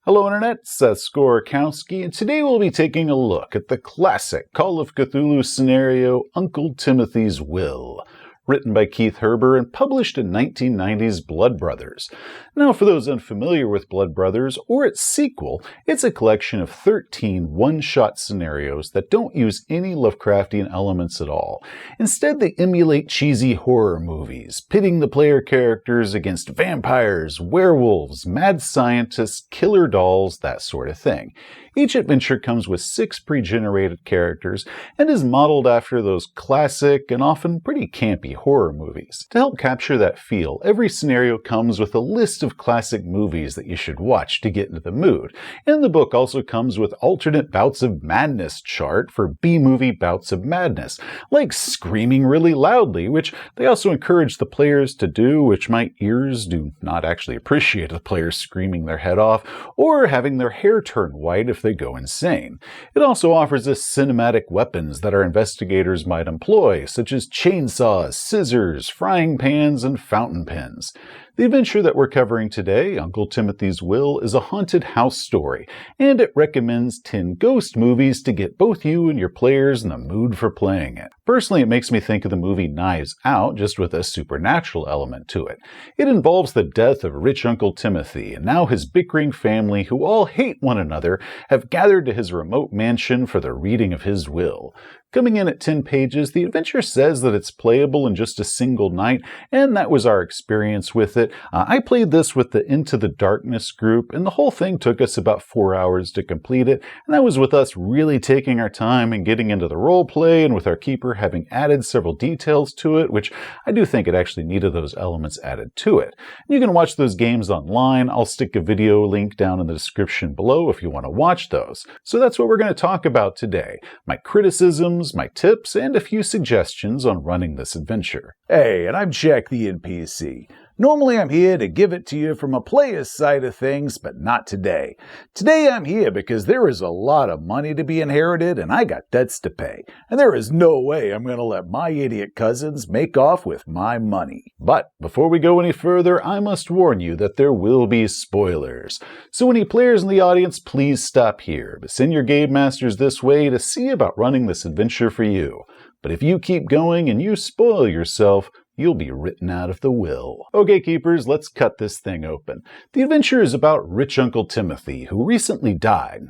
Hello Internet, Seth Skorkowski, and today we'll be taking a look at the classic Call of Cthulhu scenario, Uncle Timothy's Will, written by Keith Herber and published in 1990's Blood Brothers. Now, for those unfamiliar with Blood Brothers, or its sequel, it's a collection of 13 one-shot scenarios that don't use any Lovecraftian elements at all. Instead, they emulate cheesy horror movies, pitting the player characters against vampires, werewolves, mad scientists, killer dolls, that sort of thing. Each adventure comes with 6 pre-generated characters and is modeled after those classic and often pretty campy horror movies. To help capture that feel, every scenario comes with a list of classic movies that you should watch to get into the mood, and the book also comes with alternate bouts of madness chart for B-movie bouts of madness, like screaming really loudly, which they also encourage the players to do, which my ears do not actually appreciate the players screaming their head off, or having their hair turn white if they go insane. It also offers us cinematic weapons that our investigators might employ, such as chainsaws, scissors, frying pans, and fountain pens. The adventure that we're covering today, Uncle Timothy's Will, is a haunted house story, and it recommends 10 ghost movies to get both you and your players in the mood for playing it. Personally, it makes me think of the movie Knives Out, just with a supernatural element to it. It involves the death of rich Uncle Timothy, and now his bickering family, who all hate one another, have gathered to his remote mansion for the reading of his will. Coming in at 10 pages, the adventure says that it's playable in just a single night, and that was our experience with it. I played this with the Into the Darkness group, and the whole thing took us about 4 hours to complete it, and that was with us really taking our time and getting into the roleplay, and with our keeper having added several details to it, which I do think it actually needed those elements added to it. You can watch those games online. I'll stick a video link down in the description below if you want to watch those. So that's what we're going to talk about today. My criticisms, my tips, and a few suggestions on running this adventure. Hey, and I'm Jack the NPC. Normally I'm here to give it to you from a player's side of things, but not today. Today I'm here because there is a lot of money to be inherited and I got debts to pay. And there is no way I'm going to let my idiot cousins make off with my money. But before we go any further, I must warn you that there will be spoilers. So any players in the audience, please stop here, but send your game masters this way to see about running this adventure for you. But if you keep going and you spoil yourself, you'll be written out of the will. Okay, keepers, let's cut this thing open. The adventure is about rich Uncle Timothy, who recently died.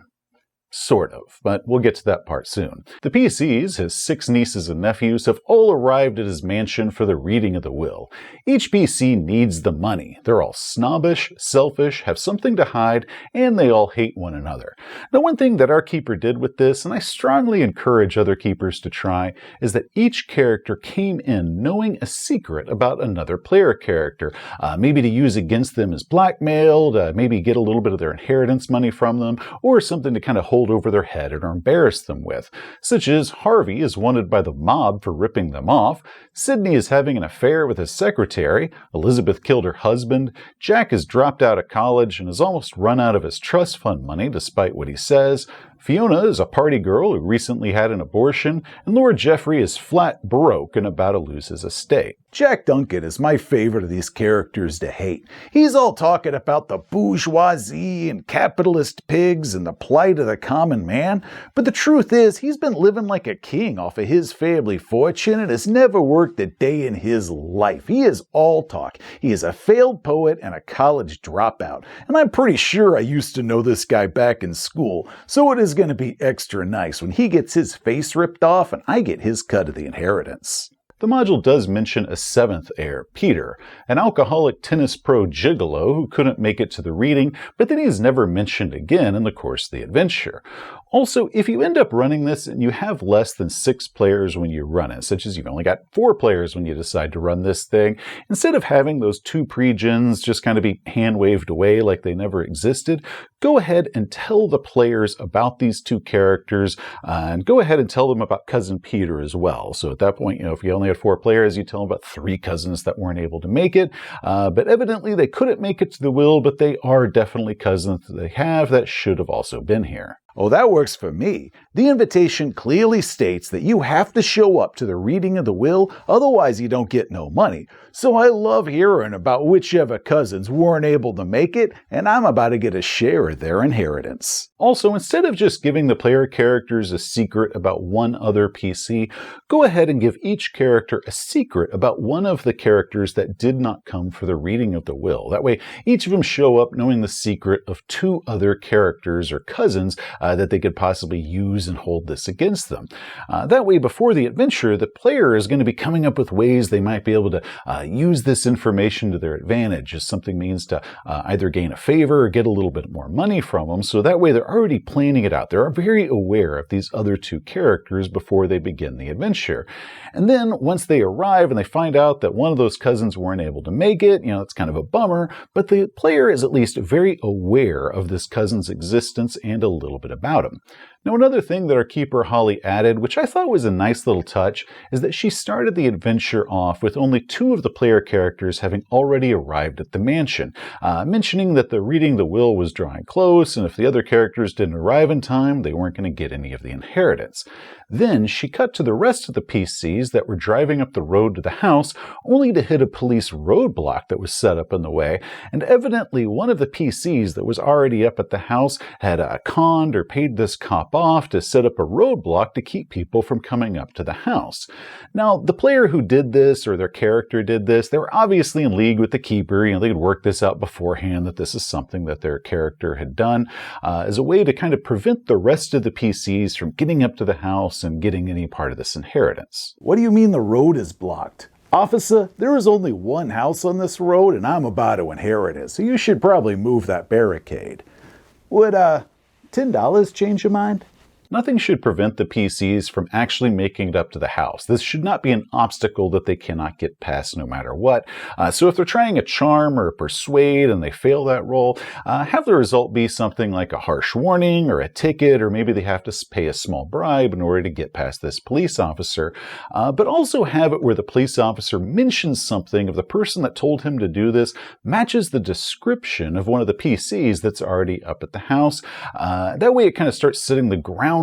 Sort of, but we'll get to that part soon. The PCs, his 6 nieces and nephews, have all arrived at his mansion for the reading of the will. Each PC needs the money. They're all snobbish, selfish, have something to hide, and they all hate one another. Now, one thing that our keeper did with this, and I strongly encourage other keepers to try, is that each character came in knowing a secret about another player character, maybe to use against them as blackmail, maybe get a little bit of their inheritance money from them, or something to kind of hold over their head or embarrass them with, such as Harvey is wanted by the mob for ripping them off, Sidney is having an affair with his secretary, Elizabeth killed her husband, Jack has dropped out of college and has almost run out of his trust fund money despite what he says, Fiona is a party girl who recently had an abortion, and Lord Geoffrey is flat broke and about to lose his estate. Jack Duncan is my favorite of these characters to hate. He's all talking about the bourgeoisie and capitalist pigs and the plight of the common man, but the truth is he's been living like a king off of his family fortune and has never worked a day in his life. He is all talk. He is a failed poet and a college dropout, and I'm pretty sure I used to know this guy back in school, so it is going to be extra nice when he gets his face ripped off and I get his cut of the inheritance. The module does mention a 7th heir, Peter, an alcoholic tennis pro gigolo who couldn't make it to the reading, but then he's never mentioned again in the course of the adventure. Also, if you end up running this and you have less than 6 players when you run it, such as you've only got 4 players when you decide to run this thing, instead of having those 2 pre-gens just kind of be hand-waved away like they never existed, go ahead and tell the players about these 2 characters, and go ahead and tell them about Cousin Peter as well. So at that point, if you only had 4 players, you tell them about 3 cousins that weren't able to make it, but evidently they couldn't make it to the will, but they are definitely cousins that they have that should have also been here. Oh, that works for me. The invitation clearly states that you have to show up to the reading of the will, otherwise you don't get no money. So I love hearing about whichever cousins weren't able to make it, and I'm about to get a share of their inheritance. Also, instead of just giving the player characters a secret about one other PC, go ahead and give each character a secret about one of the characters that did not come for the reading of the will. That way, each of them show up knowing the secret of two other characters or cousins that they could possibly use and hold this against them. That way, before the adventure, the player is going to be coming up with ways they might be able to use this information to their advantage, as something means to either gain a favor or get a little bit more money from them. So that way, they're already planning it out. They're very aware of these other two characters before they begin the adventure. And then once they arrive and they find out that one of those cousins weren't able to make it, it's kind of a bummer, but the player is at least very aware of this cousin's existence and a little bit about him. Now, another thing that our keeper Holly added, which I thought was a nice little touch, is that she started the adventure off with only two of the player characters having already arrived at the mansion, mentioning that the reading the will was drawing close, and if the other characters didn't arrive in time, they weren't going to get any of the inheritance. Then she cut to the rest of the PCs that were driving up the road to the house, only to hit a police roadblock that was set up in the way, and evidently one of the PCs that was already up at the house had conned or paid this cop off to set up a roadblock to keep people from coming up to the house. Now, the player who did this, or their character did this, they were obviously in league with the keeper. They had worked this out beforehand that this is something that their character had done as a way to kind of prevent the rest of the PCs from getting up to the house and getting any part of this inheritance. What do you mean the road is blocked? Officer, there is only one house on this road and I'm about to inherit it, so you should probably move that barricade. Would, $10 change your mind? Nothing should prevent the PCs from actually making it up to the house. This should not be an obstacle that they cannot get past no matter what. So if they're trying a charm or a persuade and they fail that roll, have the result be something like a harsh warning or a ticket, or maybe they have to pay a small bribe in order to get past this police officer. But also have it where the police officer mentions something of the person that told him to do this matches the description of one of the PCs that's already up at the house. That way it kind of starts setting the groundwork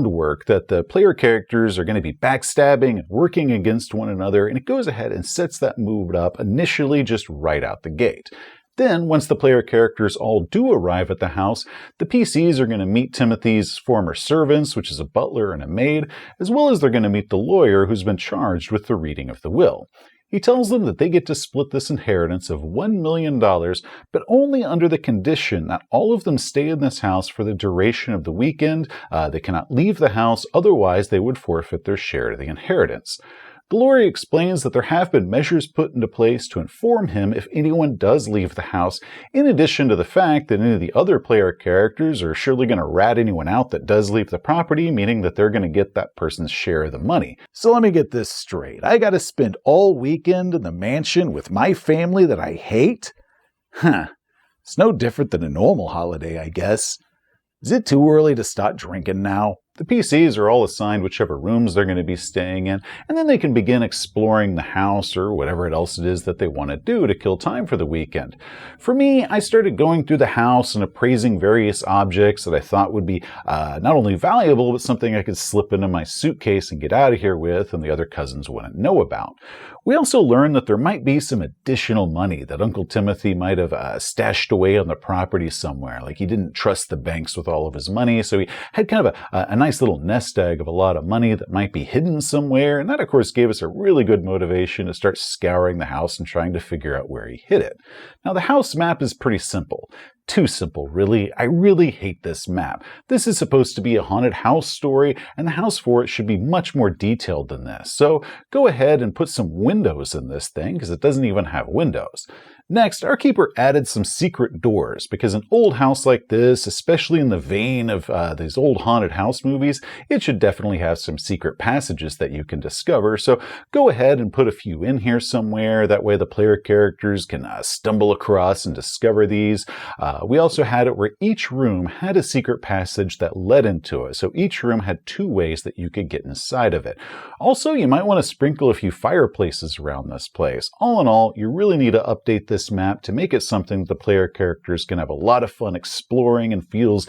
that the player characters are going to be backstabbing and working against one another, and it goes ahead and sets that mood up initially just right out the gate. Then, once the player characters all do arrive at the house, the PCs are going to meet Timothy's former servants, which is a butler and a maid, as well as they're going to meet the lawyer who's been charged with the reading of the will. He tells them that they get to split this inheritance of $1 million, but only under the condition that all of them stay in this house for the duration of the weekend. They cannot leave the house, otherwise they would forfeit their share of the inheritance. The lawyer explains that there have been measures put into place to inform him if anyone does leave the house, in addition to the fact that any of the other player characters are surely going to rat anyone out that does leave the property, meaning that they're going to get that person's share of the money. So let me get this straight. I gotta spend all weekend in the mansion with my family that I hate? It's no different than a normal holiday, I guess. Is it too early to start drinking now? The PCs are all assigned whichever rooms they're going to be staying in, and then they can begin exploring the house or whatever else it is that they want to do to kill time for the weekend. For me, I started going through the house and appraising various objects that I thought would be not only valuable, but something I could slip into my suitcase and get out of here with, and the other cousins wouldn't know about. We also learned that there might be some additional money that Uncle Timothy might have stashed away on the property somewhere. Like he didn't trust the banks with all of his money, so he had kind of a nice little nest egg of a lot of money that might be hidden somewhere. And that, of course, gave us a really good motivation to start scouring the house and trying to figure out where he hid it. Now, the house map is pretty simple. Too simple, really. I really hate this map. This is supposed to be a haunted house story, and the house for it should be much more detailed than this. So go ahead and put some windows in this thing, because it doesn't even have windows. Next, our keeper added some secret doors, because an old house like this, especially in the vein of these old haunted house movies, it should definitely have some secret passages that you can discover. So go ahead and put a few in here somewhere. That way the player characters can stumble across and discover these. We also had it where each room had a secret passage that led into it. So each room had two ways that you could get inside of it. Also, you might want to sprinkle a few fireplaces around this place. All in all, you really need to update this this map to make it something that the player characters can have a lot of fun exploring and feels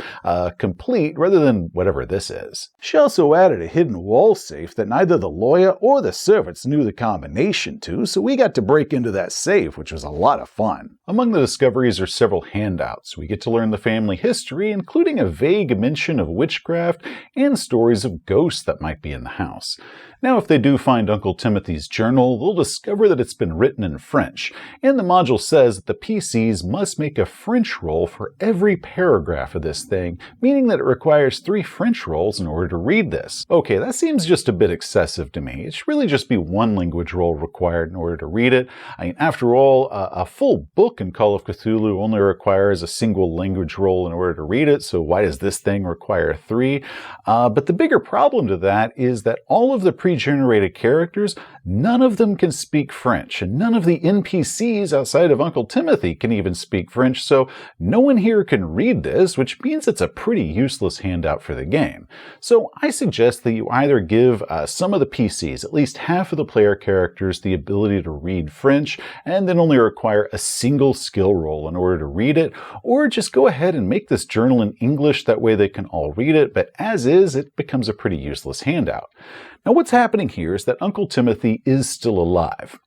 complete rather than whatever this is. She also added a hidden wall safe that neither the lawyer or the servants knew the combination to, so we got to break into that safe, which was a lot of fun. Among the discoveries are several handouts. We get to learn the family history, including a vague mention of witchcraft and stories of ghosts that might be in the house. Now, if they do find Uncle Timothy's journal, they'll discover that it's been written in French, and the module says that the PCs must make a French roll for every paragraph of this thing, meaning that it requires 3 French rolls in order to read this. Okay, that seems just a bit excessive to me. It should really just be 1 language roll required in order to read it. I mean, after all, a full book in Call of Cthulhu only requires a single language roll in order to read it, so why does this thing require 3? But the bigger problem to that is that all of the pre-generated characters, none of them can speak French, and none of the NPCs outside of Uncle Timothy can even speak French, so no one here can read this, which means it's a pretty useless handout for the game. So I suggest that you either give some of the PCs, at least half of the player characters, the ability to read French, and then only require a single skill roll in order to read it, or just go ahead and make this journal in English, that way they can all read it, but as is, it becomes a pretty useless handout. Now, what's happening here is that Uncle Timothy is still alive.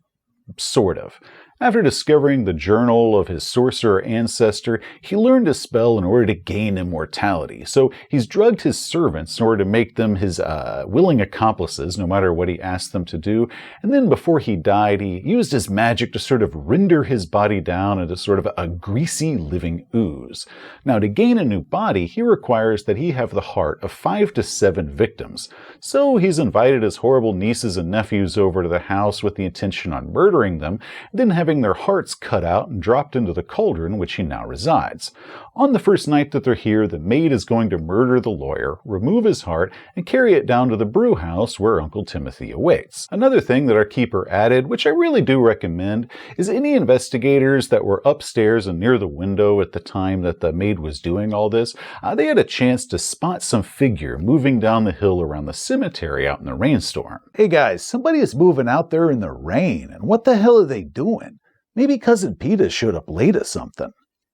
Sort of. After discovering the journal of his sorcerer ancestor, he learned a spell in order to gain immortality. So he's drugged his servants in order to make them his willing accomplices, no matter what he asked them to do. And then before he died, he used his magic to sort of render his body down into sort of a greasy living ooze. Now, to gain a new body, he requires that he have the heart of 5 to 7 victims. So he's invited his horrible nieces and nephews over to the house with the intention on murdering them, and then having their hearts cut out and dropped into the cauldron which he now resides. On the first night that they're here, the maid is going to murder the lawyer, remove his heart, and carry it down to the brew house where Uncle Timothy awaits. Another thing that our keeper added, which I really do recommend, is any investigators that were upstairs and near the window at the time that the maid was doing all this, they had a chance to spot some figure moving down the hill around the cemetery out in the rainstorm. Hey guys, somebody is moving out there in the rain, and what the hell are they doing? Maybe Cousin Peter showed up late or something.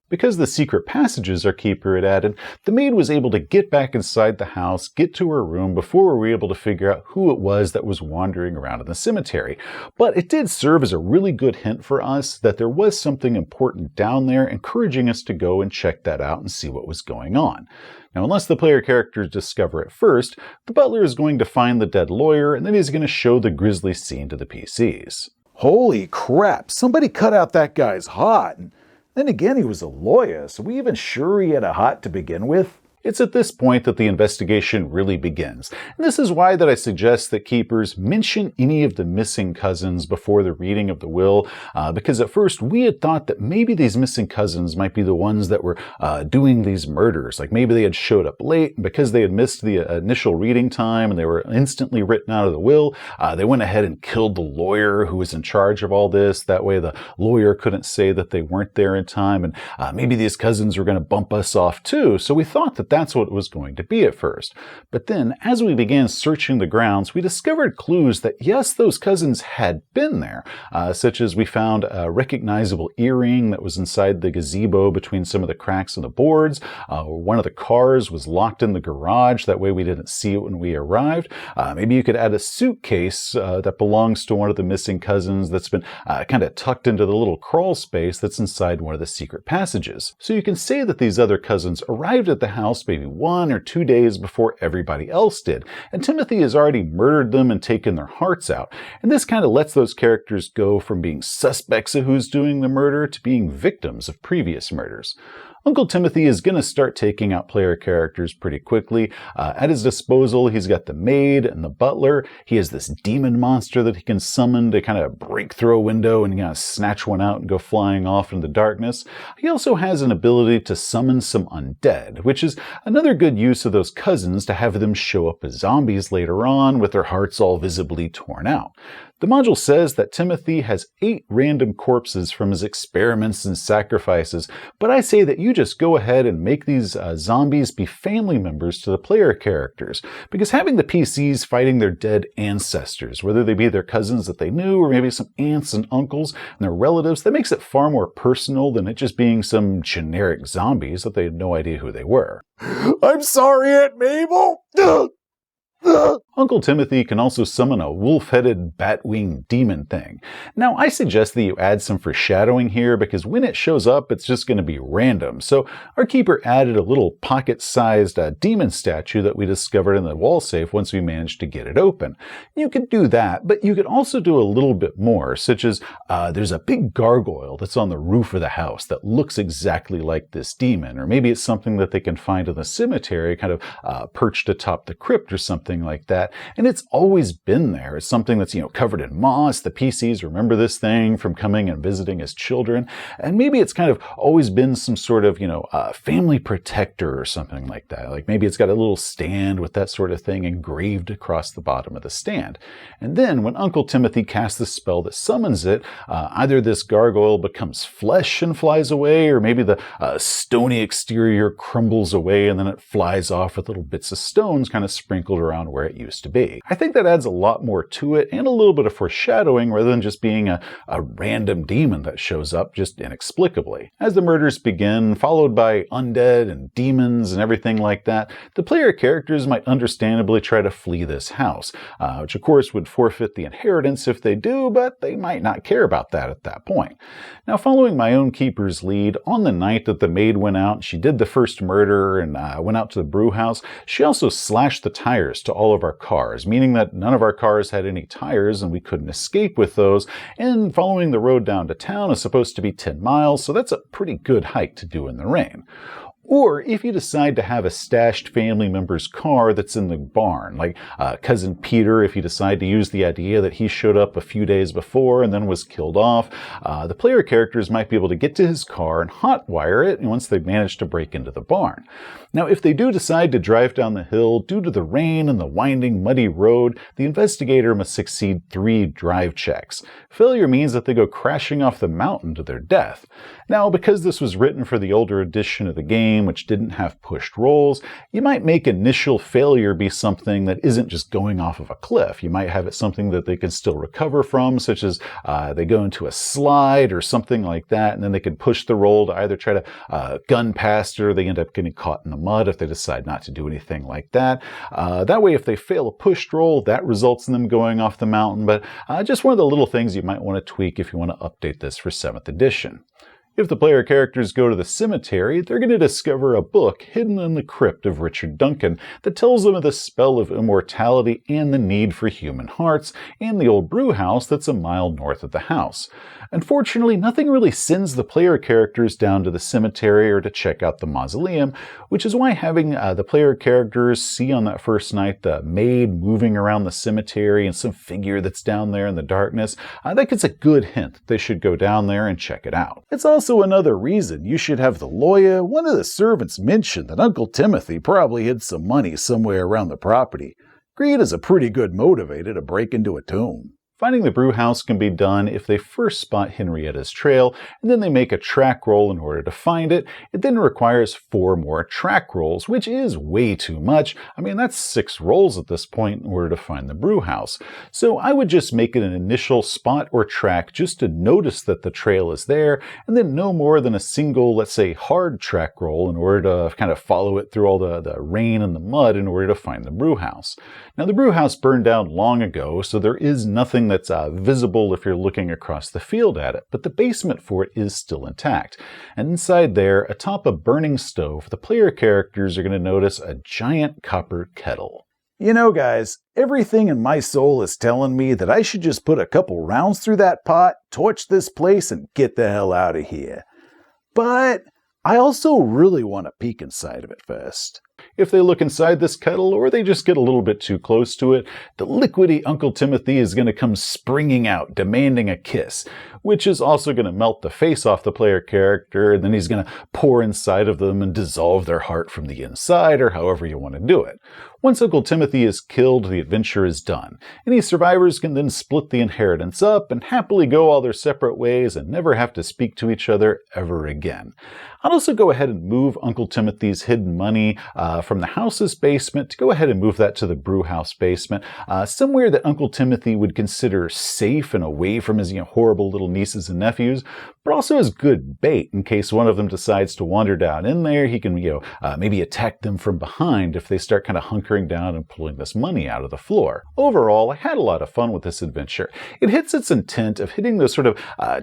Because the secret passages our keeper had added, the maid was able to get back inside the house, get to her room before we were able to figure out who it was that was wandering around in the cemetery. But it did serve as a really good hint for us that there was something important down there, encouraging us to go and check that out and see what was going on. Now, unless the player characters discover it first, the butler is going to find the dead lawyer, and then he's going to show the grisly scene to the PCs. Holy crap, somebody cut out that guy's heart. And then again, he was a lawyer, so we even sure he had a heart to begin with? It's at this point that the investigation really begins. And this is why that I suggest that keepers mention any of the missing cousins before the reading of the will, because at first we had thought that maybe these missing cousins might be the ones that were doing these murders. Like maybe they had showed up late, and because they had missed the initial reading time and they were instantly written out of the will, they went ahead and killed the lawyer who was in charge of all this. That way the lawyer couldn't say that they weren't there in time, and maybe these cousins were going to bump us off too. So we thought that that's what it was going to be at first. But then, as we began searching the grounds, we discovered clues that yes, those cousins had been there, such as we found a recognizable earring that was inside the gazebo between some of the cracks in the boards. One of the cars was locked in the garage, that way we didn't see it when we arrived. Maybe you could add a suitcase that belongs to one of the missing cousins that's been kind of tucked into the little crawl space that's inside one of the secret passages. So you can say that these other cousins arrived at the house maybe 1 or 2 days before everybody else did, and Timothy has already murdered them and taken their hearts out, and this kind of lets those characters go from being suspects of who's doing the murder to being victims of previous murders. Uncle Timothy is going to start taking out player characters pretty quickly. At his disposal, he's got the maid and the butler. He has this demon monster that he can summon to kind of break through a window and kind of snatch one out and go flying off into the darkness. He also has an ability to summon some undead, which is another good use of those cousins to have them show up as zombies later on with their hearts all visibly torn out. The module says that Timothy has 8 random corpses from his experiments and sacrifices, but I say that you just go ahead and make these zombies be family members to the player characters, because having the PCs fighting their dead ancestors, whether they be their cousins that they knew or maybe some aunts and uncles and their relatives, that makes it far more personal than it just being some generic zombies that they had no idea who they were. I'm sorry, Aunt Mabel! Uncle Timothy can also summon a wolf-headed, bat-winged demon thing. Now, I suggest that you add some foreshadowing here because when it shows up, it's just going to be random. So our keeper added a little pocket-sized demon statue that we discovered in the wall safe once we managed to get it open. You could do that, but you could also do a little bit more, such as there's a big gargoyle that's on the roof of the house that looks exactly like this demon, or maybe it's something that they can find in the cemetery, kind of perched atop the crypt or something like that. And it's always been there. It's something that's, covered in moss. The PCs remember this thing from coming and visiting as children. And maybe it's kind of always been some sort of, family protector or something like that. Like maybe it's got a little stand with that sort of thing engraved across the bottom of the stand. And then when Uncle Timothy casts the spell that summons it, either this gargoyle becomes flesh and flies away, or maybe the stony exterior crumbles away and then it flies off with little bits of stones kind of sprinkled around where it used to be. I think that adds a lot more to it and a little bit of foreshadowing rather than just being a random demon that shows up just inexplicably. As the murders begin, followed by undead and demons and everything like that, the player characters might understandably try to flee this house, which of course would forfeit the inheritance if they do, but they might not care about that at that point. Now, following my own keeper's lead, on the night that the maid went out, she did the first murder and went out to the brew house, she also slashed the tires to all of our cars, meaning that none of our cars had any tires and we couldn't escape with those. And following the road down to town is supposed to be 10 miles, so that's a pretty good hike to do in the rain. Or if you decide to have a stashed family member's car that's in the barn, like Cousin Peter, if you decide to use the idea that he showed up a few days before and then was killed off, the player characters might be able to get to his car and hotwire it once they manage to break into the barn. Now, if they do decide to drive down the hill, due to the rain and the winding, muddy road, the investigator must succeed 3 drive checks. Failure means that they go crashing off the mountain to their death. Now, because this was written for the older edition of the game, which didn't have pushed rolls, you might make initial failure be something that isn't just going off of a cliff. You might have it something that they can still recover from, such as they go into a slide or something like that, and then they can push the roll to either try to gun past it, or they end up getting caught in the mud if they decide not to do anything like that. That way, if they fail a pushed roll, that results in them going off the mountain, but just one of the little things you might want to tweak if you want to update this for 7th edition. If the player characters go to the cemetery, they're going to discover a book hidden in the crypt of Richard Duncan that tells them of the spell of immortality and the need for human hearts, and the old brew house that's a mile north of the house. Unfortunately, nothing really sends the player characters down to the cemetery or to check out the mausoleum, which is why having the player characters see on that first night the maid moving around the cemetery and some figure that's down there in the darkness, that gets a good hint that they should go down there and check it out. It's also another reason you should have the lawyer, one of the servants, mention that Uncle Timothy probably hid some money somewhere around the property. Greed is a pretty good motivator to break into a tomb. Finding the brew house can be done if they first spot Henrietta's trail, and then they make a track roll in order to find it. It then requires 4 more track rolls, which is way too much. I mean, that's 6 rolls at this point in order to find the brew house. So I would just make it an initial spot or track just to notice that the trail is there, and then no more than a single, let's say, hard track roll in order to kind of follow it through all the rain and the mud in order to find the brew house. Now, the brew house burned down long ago, so there is nothing that's visible if you're looking across the field at it, but the basement for it is still intact. And inside there, atop a burning stove, the player characters are going to notice a giant copper kettle. You know, guys, everything in my soul is telling me that I should just put a couple rounds through that pot, torch this place, and get the hell out of here. But I also really want to peek inside of it first. If they look inside this kettle or they just get a little bit too close to it, the liquidy Uncle Timothy is going to come springing out, demanding a kiss, which is also going to melt the face off the player character, and then he's going to pour inside of them and dissolve their heart from the inside, or however you want to do it. Once Uncle Timothy is killed, the adventure is done. Any survivors can then split the inheritance up and happily go all their separate ways and never have to speak to each other ever again. I'd also go ahead and move Uncle Timothy's hidden money from the house's basement to go ahead and move that to the brew house basement, somewhere that Uncle Timothy would consider safe and away from his horrible little nieces and nephews, but also as good bait in case one of them decides to wander down in there. He can maybe attack them from behind if they start kind of hunkering down and pulling this money out of the floor. Overall, I had a lot of fun with this adventure. It hits its intent of hitting the sort of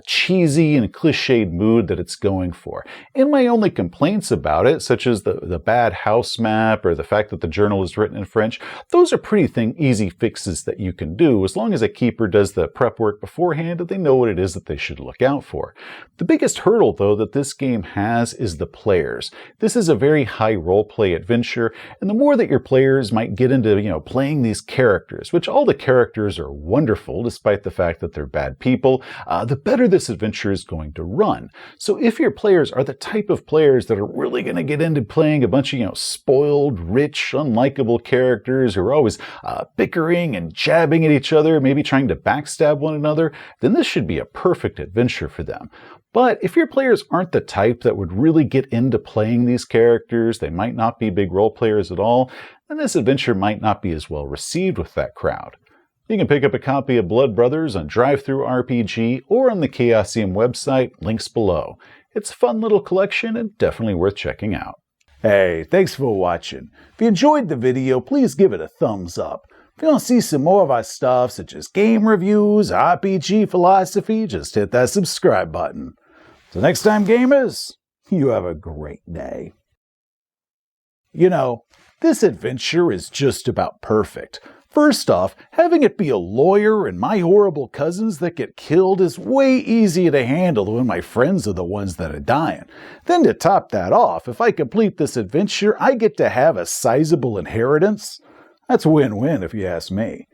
cheesy and cliched mood that it's going for. And my only complaints about it, such as the bad house map or the fact that the journal is written in French, those are pretty easy fixes that you can do as long as a keeper does the prep work beforehand and they know what it is that they should look out for. The biggest hurdle, though, that this game has is the players. This is a very high roleplay adventure, and the more that your players might get into, playing these characters, which all the characters are wonderful despite the fact that they're bad people, the better this adventure is going to run. So if your players are the type of players that are really going to get into playing a bunch of, spoiled, rich, unlikable characters who are always bickering and jabbing at each other, maybe trying to backstab one another, then this should be a perfect adventure for them. But if your players aren't the type that would really get into playing these characters, they might not be big role players at all, then this adventure might not be as well received with that crowd. You can pick up a copy of Blood Brothers on DriveThruRPG or on the Chaosium website, links below. It's a fun little collection and definitely worth checking out. Hey, thanks for watching. If you enjoyed the video, please give it a thumbs up. If you want to see some more of our stuff, such as game reviews, RPG philosophy, just hit that subscribe button. Till next time, gamers, you have a great day. This adventure is just about perfect. First off, having it be a lawyer and my horrible cousins that get killed is way easier to handle when my friends are the ones that are dying. Then to top that off, if I complete this adventure, I get to have a sizable inheritance. That's win-win if you ask me.